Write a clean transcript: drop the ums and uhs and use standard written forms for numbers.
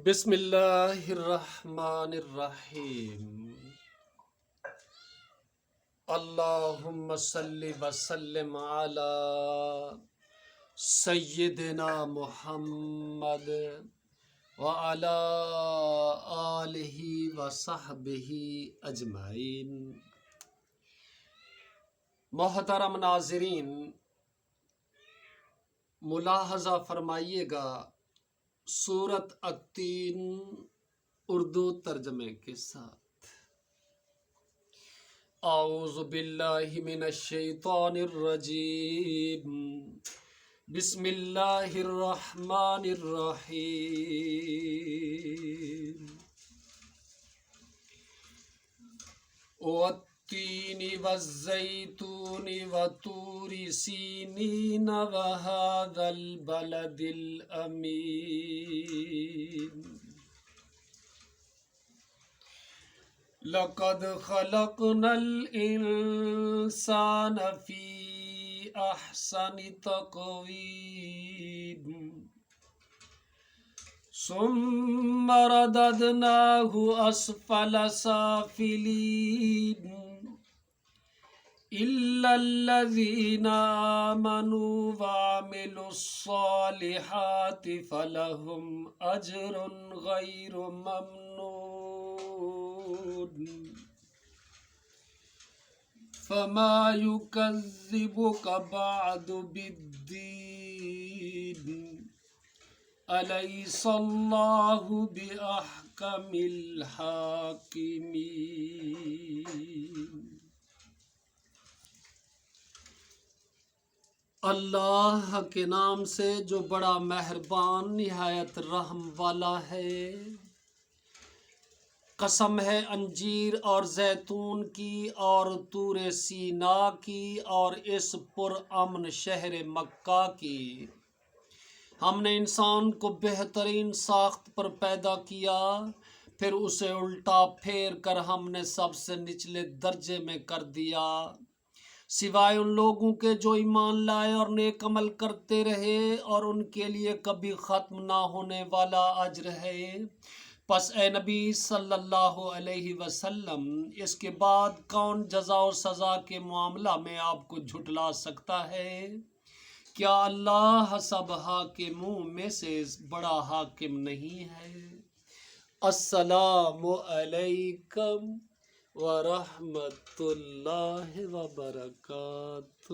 بسم اللہ الرحمن الرحیم۔ اللہم صلی وسلم علی سیدنا محمد وعلی آلہ وصحبہ اجمعین۔ محترم ناظرین، ملاحظہ فرمائیے گا سورۃ التین اردو ترجمے کے ساتھ۔ اعوذ باللہ من الشیطان الرجیم، بسم اللہ الرحمن الرحیم۔ والتین والزیتون وطور سینین وہذا البلد الامین۔ لقد خلقنا الانسان فی احسن تقویم ثم رددناه اسفل سافلین إلا الذين آمنوا وعملوا الصالحات فلهم أجر غير ممنون۔ فما يكذبك بعد بالدين، أليس الله بأحكم الحاكمين۔ اللہ کے نام سے جو بڑا مہربان نہایت رحم والا ہے۔ قسم ہے انجیر اور زیتون کی اور طور سینا کی اور اس پرامن شہر مکہ کی۔ ہم نے انسان کو بہترین ساخت پر پیدا کیا، پھر اسے الٹا پھیر کر ہم نے سب سے نچلے درجے میں کر دیا، سوائے ان لوگوں کے جو ایمان لائے اور نیک عمل کرتے رہے، اور ان کے لیے کبھی ختم نہ ہونے والا اجر ہے۔ پس اے نبی صلی اللہ علیہ وسلم، اس کے بعد کون جزا و سزا کے معاملہ میں آپ کو جھٹلا سکتا ہے؟ کیا اللہ سب حاکموں میں سے بڑا حاکم نہیں ہے؟ السلام علیکم ورحمۃ اللہ وبرکاتہ۔